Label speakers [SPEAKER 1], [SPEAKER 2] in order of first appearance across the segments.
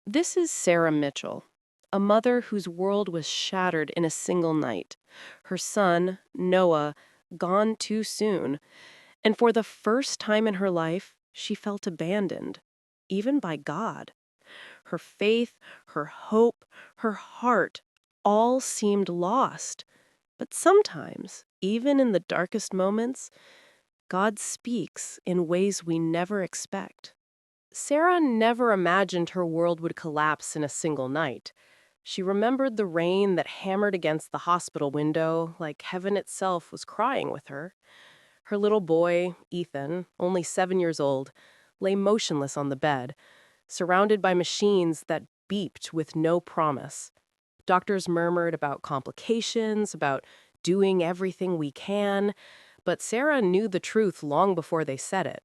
[SPEAKER 1] This is Sarah Mitchell, a mother whose world was shattered in a single night. Her son, Noah, gone too soon, and for the first time in her life, she felt abandoned, even by God. Her faith, her hope, her heart all seemed lost. But sometimes, even in the darkest moments, God speaks in ways we never expect. Sarah never imagined her world would collapse in a single night. She remembered the rain that hammered against the hospital window like heaven itself was crying with her. Her little boy, Ethan, only 7 years old, lay motionless on the bed, surrounded by machines that beeped with no promise. Doctors murmured about complications, about doing everything we can, but Sarah knew the truth long before they said it.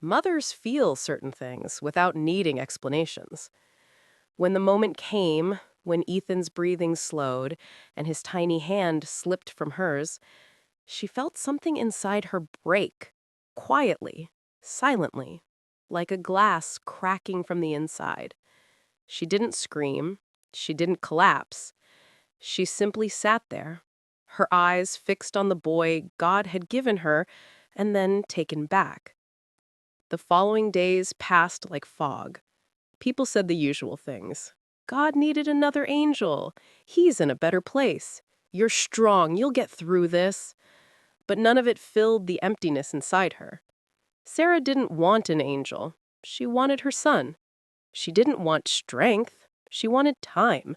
[SPEAKER 1] Mothers feel certain things without needing explanations. When the moment came, when Ethan's breathing slowed and his tiny hand slipped from hers, she felt something inside her break, quietly, silently, like a glass cracking from the inside. She didn't scream. She didn't collapse. She simply sat there, her eyes fixed on the boy God had given her and then taken back. The following days passed like fog. People said the usual things. God needed another angel. He's in a better place. You're strong. You'll get through this. But none of it filled the emptiness inside her. Sarah didn't want an angel. She wanted her son. She didn't want strength. She wanted time.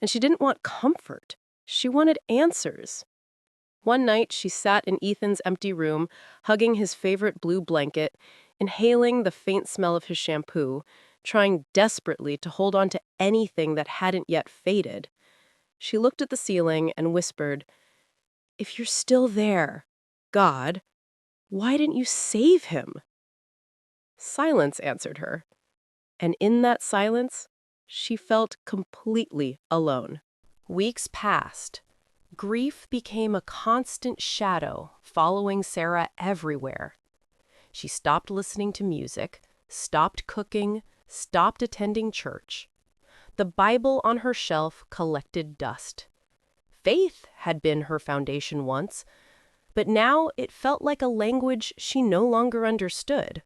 [SPEAKER 1] And she didn't want comfort. She wanted answers. One night, she sat in Ethan's empty room, hugging his favorite blue blanket, inhaling the faint smell of his shampoo, trying desperately to hold on to anything that hadn't yet faded. She looked at the ceiling and whispered, "If you're still there, God, why didn't you save him?" Silence answered her, and in that silence, she felt completely alone. Weeks passed. Grief became a constant shadow following Sarah everywhere. She stopped listening to music, stopped cooking, stopped attending church. The Bible on her shelf collected dust. Faith had been her foundation once, but now it felt like a language she no longer understood.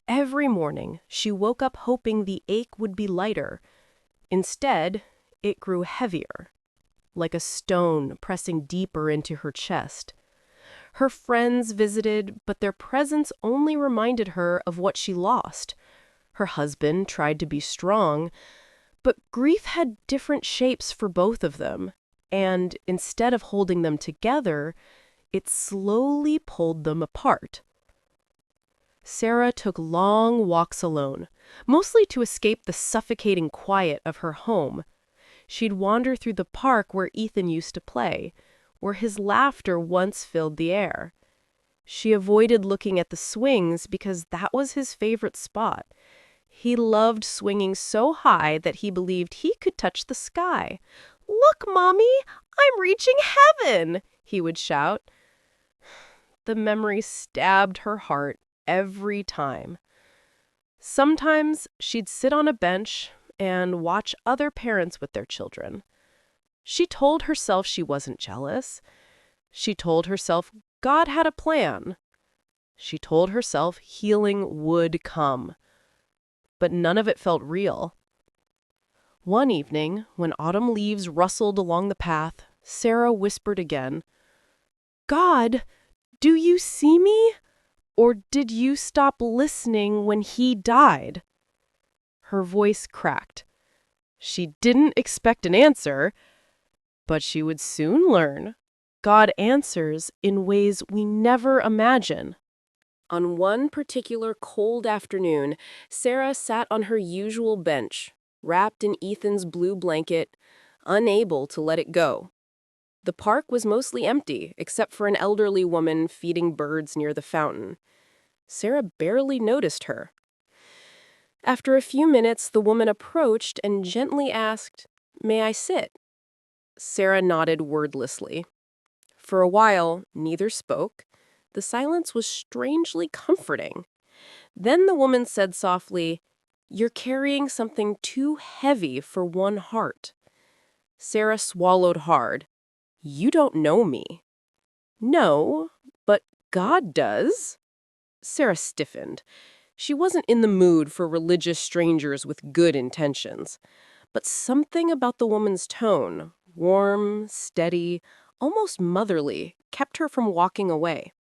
[SPEAKER 1] Every morning, she woke up hoping the ache would be lighter. Instead, it grew heavier, like a stone pressing deeper into her chest. Her friends visited, but their presence only reminded her of what she lost. Her husband tried to be strong, but grief had different shapes for both of them, and instead of holding them together, it slowly pulled them apart. Sarah took long walks alone, mostly to escape the suffocating quiet of her home. She'd wander through the park where Ethan used to play, where his laughter once filled the air. She avoided looking at the swings because that was his favorite spot. He loved swinging so high that he believed he could touch the sky. "Look, Mommy, I'm reaching heaven!" he would shout. The memory stabbed her heart every time. Sometimes she'd sit on a bench and watch other parents with their children. She told herself she wasn't jealous. She told herself God had a plan. She told herself healing would come. But none of it felt real. One evening, when autumn leaves rustled along the path, Sarah whispered again, "God, do you see me? Or did you stop listening when he died?" Her voice cracked. She didn't expect an answer, but she would soon learn. God answers in ways we never imagine. On one particular cold afternoon, Sarah sat on her usual bench, wrapped in Ethan's blue blanket, unable to let it go. The park was mostly empty, except for an elderly woman feeding birds near the fountain. Sarah barely noticed her. After a few minutes, the woman approached and gently asked, "May I sit?" Sarah nodded wordlessly. For a while, neither spoke. The silence was strangely comforting. Then the woman said softly, You're carrying something too heavy for one heart." Sarah swallowed hard. "You don't know me." "No, but God does." Sarah stiffened. She wasn't in the mood for religious strangers with good intentions. But something about the woman's tone, warm, steady, almost motherly, kept her from walking away.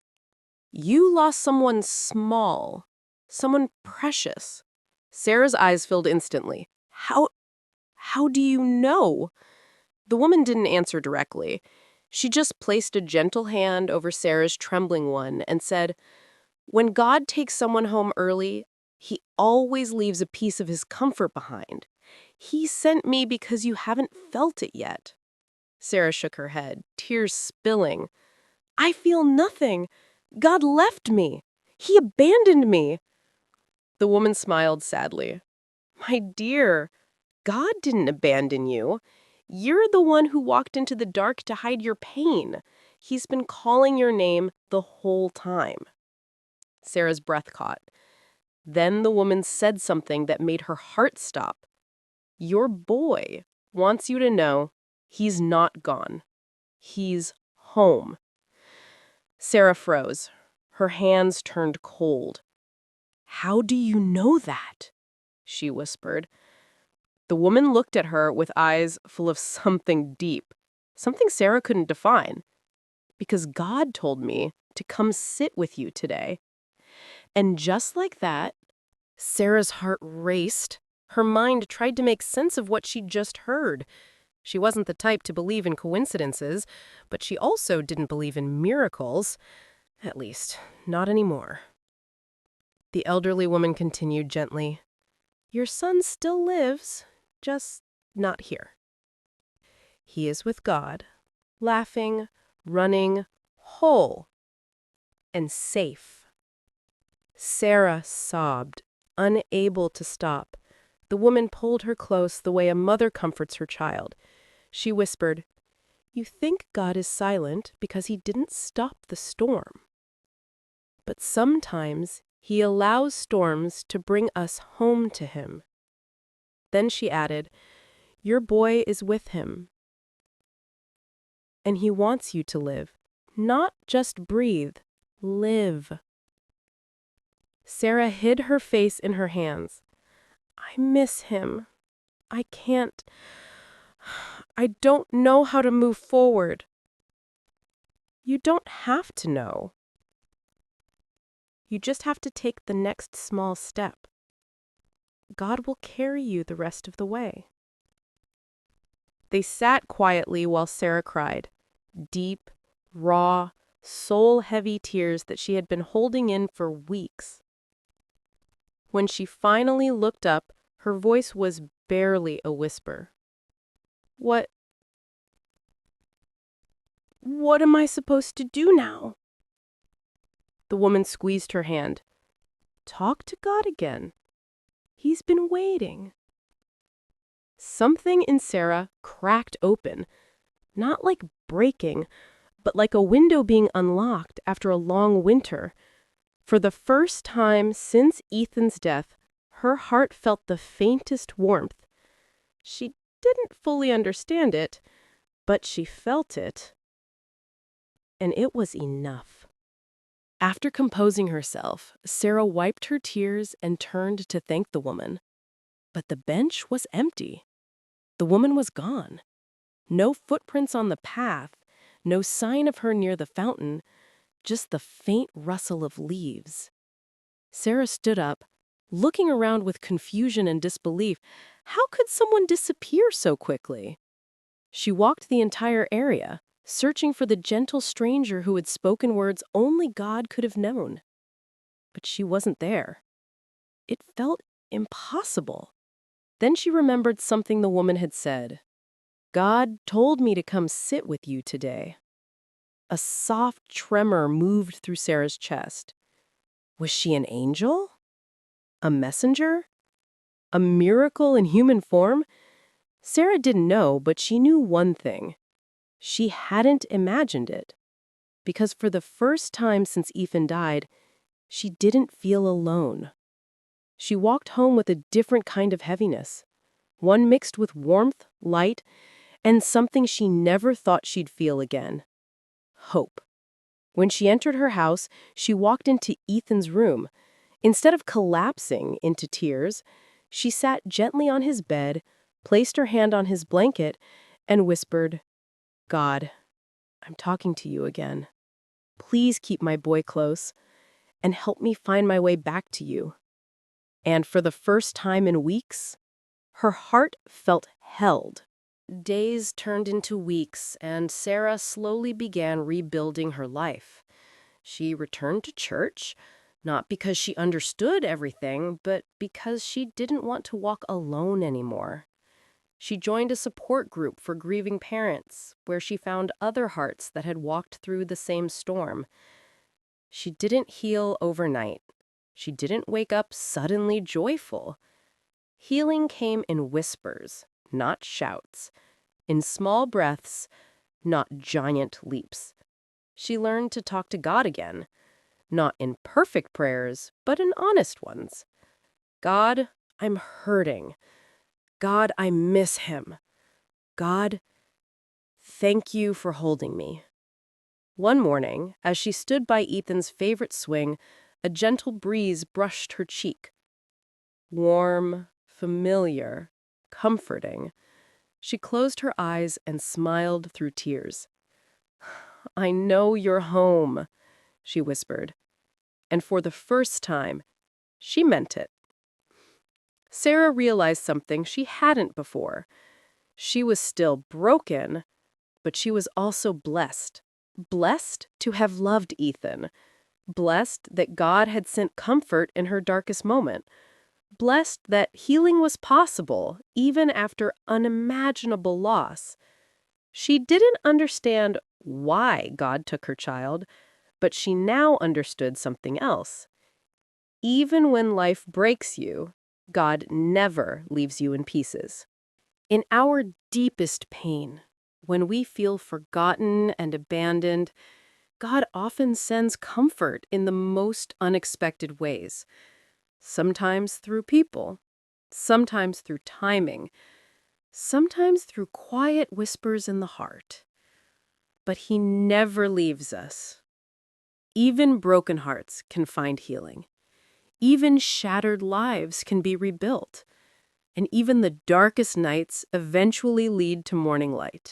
[SPEAKER 1] "You lost someone small, someone precious." Sarah's eyes filled instantly. How do you know?" The woman didn't answer directly. She just placed a gentle hand over Sarah's trembling one and said, "When God takes someone home early, he always leaves a piece of his comfort behind. He sent me because you haven't felt it yet." Sarah shook her head, tears spilling. "I feel nothing. God left me. He abandoned me." The woman smiled sadly. "My dear, God didn't abandon you. You're the one who walked into the dark to hide your pain. He's been calling your name the whole time." Sarah's breath caught. Then the woman said something that made her heart stop. "Your boy wants you to know he's not gone. He's home." Sarah froze. Her hands turned cold. "How do you know that?" she whispered. The woman looked at her with eyes full of something deep, something Sarah couldn't define. "Because God told me to come sit with you today." And just like that, Sarah's heart raced. Her mind tried to make sense of what she'd just heard. She wasn't the type to believe in coincidences, but she also didn't believe in miracles. At least, not anymore. The elderly woman continued gently, "Your son still lives, just not here. He is with God, laughing, running, whole, and safe." Sarah sobbed, unable to stop. The woman pulled her close the way a mother comforts her child. She whispered, "You think God is silent because he didn't stop the storm. But sometimes he allows storms to bring us home to him." Then she added, "Your boy is with him. And he wants you to live. Not just breathe. Live." Sarah hid her face in her hands. "I miss him. I can't. I don't know how to move forward." "You don't have to know. You just have to take the next small step. God will carry you the rest of the way." They sat quietly while Sarah cried, deep, raw, soul-heavy tears that she had been holding in for weeks. When she finally looked up, her voice was barely a whisper. What am I supposed to do now?" The woman squeezed her hand. "Talk to God again. He's been waiting." Something in Sarah cracked open, not like breaking, but like a window being unlocked after a long winter. For the first time since Ethan's death, her heart felt the faintest warmth. She didn't fully understand it, but she felt it. And it was enough. After composing herself, Sarah wiped her tears and turned to thank the woman. But the bench was empty. The woman was gone. No footprints on the path, no sign of her near the fountain, just the faint rustle of leaves. Sarah stood up, looking around with confusion and disbelief. How could someone disappear so quickly? She walked the entire area, searching for the gentle stranger who had spoken words only God could have known. But she wasn't there. It felt impossible. Then she remembered something the woman had said. "God told me to come sit with you today." A soft tremor moved through Sarah's chest. Was she an angel? A messenger? A miracle in human form? Sarah didn't know, but she knew one thing. She hadn't imagined it. Because for the first time since Ethan died, she didn't feel alone. She walked home with a different kind of heaviness, one mixed with warmth, light, and something she never thought she'd feel again: hope. When she entered her house, she walked into Ethan's room. Instead of collapsing into tears, she sat gently on his bed, placed her hand on his blanket, and whispered, "God, I'm talking to you again. Please keep my boy close and help me find my way back to you." And for the first time in weeks, her heart felt held. Days turned into weeks, and Sarah slowly began rebuilding her life. She returned to church, not because she understood everything, but because she didn't want to walk alone anymore. She joined a support group for grieving parents, where she found other hearts that had walked through the same storm. She didn't heal overnight. She didn't wake up suddenly joyful. Healing came in whispers, not shouts, in small breaths, not giant leaps. She learned to talk to God again, not in perfect prayers, but in honest ones. "God, I'm hurting. God, I miss him. God, thank you for holding me." One morning, as she stood by Ethan's favorite swing, a gentle breeze brushed her cheek. Warm, familiar, comforting. She closed her eyes and smiled through tears. "I know you're home," she whispered. And for the first time, she meant it. Sarah realized something she hadn't before. She was still broken, but she was also blessed. Blessed to have loved Ethan. Blessed that God had sent comfort in her darkest moment. Blessed that healing was possible, even after unimaginable loss. She didn't understand why God took her child, but she now understood something else. Even when life breaks you, God never leaves you in pieces. In our deepest pain, when we feel forgotten and abandoned, God often sends comfort in the most unexpected ways. Sometimes through people, sometimes through timing, sometimes through quiet whispers in the heart. But He never leaves us. Even broken hearts can find healing. Even shattered lives can be rebuilt. And even the darkest nights eventually lead to morning light.